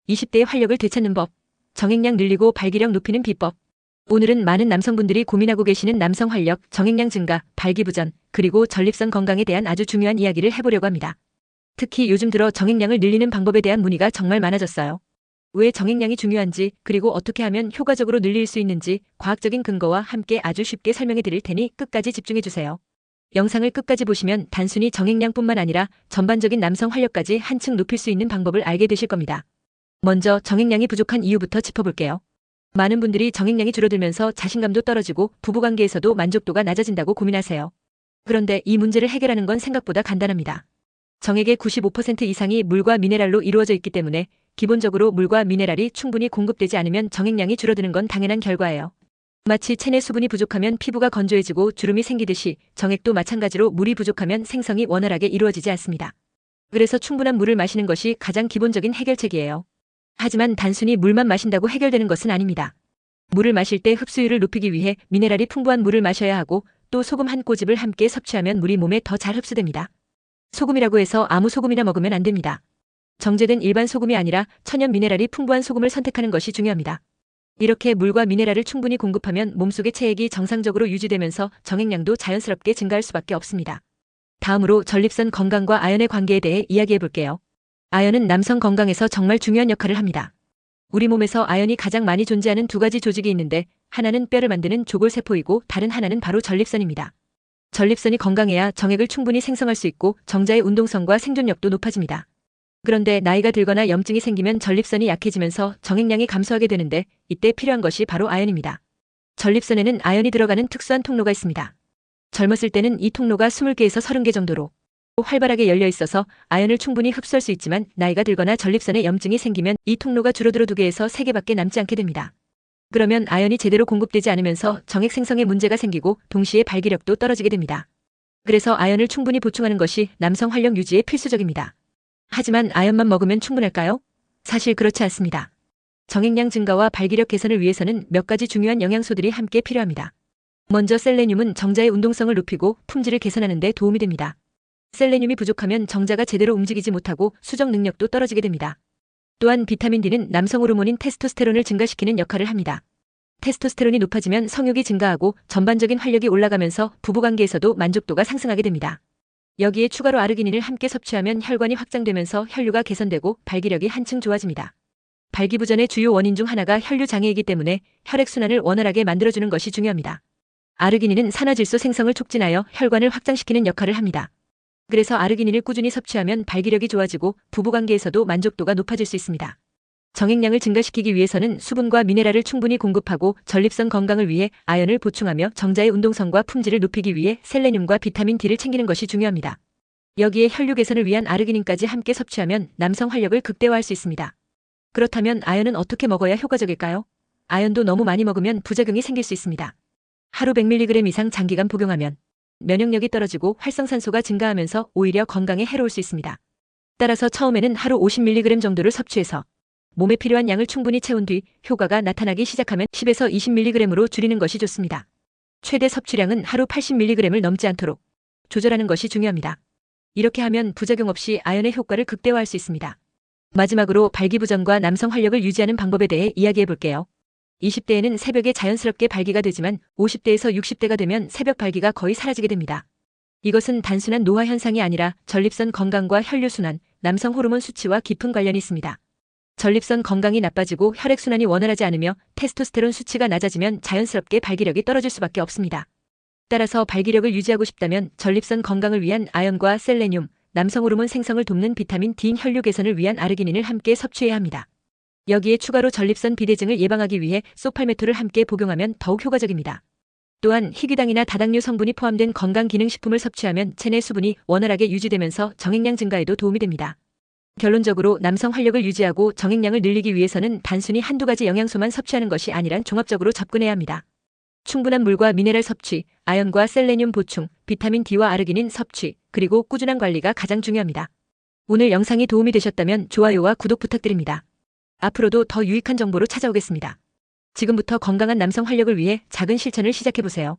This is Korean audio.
20대의 활력을 되찾는 법. 정액량 늘리고 발기력 높이는 비법. 오늘은 많은 남성분들이 고민하고 계시는 남성 활력, 정액량 증가, 발기부전, 그리고 전립선 건강에 대한 아주 중요한 이야기를 해보려고 합니다. 특히 요즘 들어 정액량을 늘리는 방법에 대한 문의가 정말 많아졌어요. 왜 정액량이 중요한지, 그리고 어떻게 하면 효과적으로 늘릴 수 있는지 과학적인 근거와 함께 아주 쉽게 설명해 드릴 테니 끝까지 집중해 주세요. 영상을 끝까지 보시면 단순히 정액량뿐만 아니라 전반적인 남성 활력까지 한층 높일 수 있는 방법을 알게 되실 겁니다. 먼저 정액량이 부족한 이유부터 짚어볼게요. 많은 분들이 정액량이 줄어들면서 자신감도 떨어지고 부부관계에서도 만족도가 낮아진다고 고민하세요. 그런데 이 문제를 해결하는 건 생각보다 간단합니다. 정액의 95% 이상이 물과 미네랄로 이루어져 있기 때문에 기본적으로 물과 미네랄이 충분히 공급되지 않으면 정액량이 줄어드는 건 당연한 결과예요. 마치 체내 수분이 부족하면 피부가 건조해지고 주름이 생기듯이 정액도 마찬가지로 물이 부족하면 생성이 원활하게 이루어지지 않습니다. 그래서 충분한 물을 마시는 것이 가장 기본적인 해결책이에요. 하지만 단순히 물만 마신다고 해결되는 것은 아닙니다. 물을 마실 때 흡수율을 높이기 위해 미네랄이 풍부한 물을 마셔야 하고 또 소금 한 꼬집을 함께 섭취하면 물이 몸에 더 잘 흡수됩니다. 소금이라고 해서 아무 소금이나 먹으면 안 됩니다. 정제된 일반 소금이 아니라 천연 미네랄이 풍부한 소금을 선택하는 것이 중요합니다. 이렇게 물과 미네랄을 충분히 공급하면 몸속의 체액이 정상적으로 유지되면서 정액량도 자연스럽게 증가할 수밖에 없습니다. 다음으로 전립선 건강과 아연의 관계에 대해 이야기해 볼게요. 아연은 남성 건강에서 정말 중요한 역할을 합니다. 우리 몸에서 아연이 가장 많이 존재하는 두 가지 조직이 있는데 하나는 뼈를 만드는 조골세포이고 다른 하나는 바로 전립선입니다. 전립선이 건강해야 정액을 충분히 생성할 수 있고 정자의 운동성과 생존력도 높아집니다. 그런데 나이가 들거나 염증이 생기면 전립선이 약해지면서 정액량이 감소하게 되는데 이때 필요한 것이 바로 아연입니다. 전립선에는 아연이 들어가는 특수한 통로가 있습니다. 젊었을 때는 이 통로가 20개에서 30개 정도로 활발하게 열려 있어서 아연을 충분히 흡수할 수 있지만 나이가 들거나 전립선에 염증이 생기면 이 통로가 줄어들어 2개에서 3개밖에 남지 않게 됩니다. 그러면 아연이 제대로 공급되지 않으면서 정액 생성에 문제가 생기고 동시에 발기력도 떨어지게 됩니다. 그래서 아연을 충분히 보충하는 것이 남성 활력 유지에 필수적입니다. 하지만 아연만 먹으면 충분할까요? 사실 그렇지 않습니다. 정액량 증가와 발기력 개선을 위해서는 몇 가지 중요한 영양소들이 함께 필요합니다. 먼저 셀레늄은 정자의 운동성을 높이고 품질을 개선하는 데 도움이 됩니다. 셀레늄이 부족하면 정자가 제대로 움직이지 못하고 수정 능력도 떨어지게 됩니다. 또한 비타민 D는 남성 호르몬인 테스토스테론을 증가시키는 역할을 합니다. 테스토스테론이 높아지면 성욕이 증가하고 전반적인 활력이 올라가면서 부부관계에서도 만족도가 상승하게 됩니다. 여기에 추가로 아르기닌을 함께 섭취하면 혈관이 확장되면서 혈류가 개선되고 발기력이 한층 좋아집니다. 발기부전의 주요 원인 중 하나가 혈류장애이기 때문에 혈액순환을 원활하게 만들어주는 것이 중요합니다. 아르기닌은 산화질소 생성을 촉진하여 혈관을 확장시키는 역할을 합니다. 그래서 아르기닌을 꾸준히 섭취하면 발기력이 좋아지고 부부관계에서도 만족도가 높아질 수 있습니다. 정액량을 증가시키기 위해서는 수분과 미네랄을 충분히 공급하고 전립선 건강을 위해 아연을 보충하며 정자의 운동성과 품질을 높이기 위해 셀레늄과 비타민 D를 챙기는 것이 중요합니다. 여기에 혈류 개선을 위한 아르기닌까지 함께 섭취하면 남성 활력을 극대화할 수 있습니다. 그렇다면 아연은 어떻게 먹어야 효과적일까요? 아연도 너무 많이 먹으면 부작용이 생길 수 있습니다. 하루 100mg 이상 장기간 복용하면 면역력이 떨어지고 활성산소가 증가하면서 오히려 건강에 해로울 수 있습니다. 따라서 처음에는 하루 50mg 정도를 섭취해서 몸에 필요한 양을 충분히 채운 뒤 효과가 나타나기 시작하면 10에서 20mg으로 줄이는 것이 좋습니다. 최대 섭취량은 하루 80mg을 넘지 않도록 조절하는 것이 중요합니다. 이렇게 하면 부작용 없이 아연의 효과를 극대화할 수 있습니다. 마지막으로 발기부전과 남성 활력을 유지하는 방법에 대해 이야기해 볼게요. 20대에는 새벽에 자연스럽게 발기가 되지만 50대에서 60대가 되면 새벽 발기가 거의 사라지게 됩니다. 이것은 단순한 노화 현상이 아니라 전립선 건강과 혈류순환, 남성 호르몬 수치와 깊은 관련이 있습니다. 전립선 건강이 나빠지고 혈액순환이 원활하지 않으며 테스토스테론 수치가 낮아지면 자연스럽게 발기력이 떨어질 수밖에 없습니다. 따라서 발기력을 유지하고 싶다면 전립선 건강을 위한 아연과 셀레늄, 남성 호르몬 생성을 돕는 비타민 D인 혈류 개선을 위한 아르기닌을 함께 섭취해야 합니다. 여기에 추가로 전립선 비대증을 예방하기 위해 소팔메토를 함께 복용하면 더욱 효과적입니다. 또한 희귀당이나 다당류 성분이 포함된 건강기능식품을 섭취하면 체내 수분이 원활하게 유지되면서 정액량 증가에도 도움이 됩니다. 결론적으로 남성 활력을 유지하고 정액량을 늘리기 위해서는 단순히 한두 가지 영양소만 섭취하는 것이 아니라 종합적으로 접근해야 합니다. 충분한 물과 미네랄 섭취, 아연과 셀레늄 보충, 비타민 D와 아르기닌 섭취, 그리고 꾸준한 관리가 가장 중요합니다. 오늘 영상이 도움이 되셨다면 좋아요와 구독 부탁드립니다. 앞으로도 더 유익한 정보로 찾아오겠습니다. 지금부터 건강한 남성 활력을 위해 작은 실천을 시작해보세요.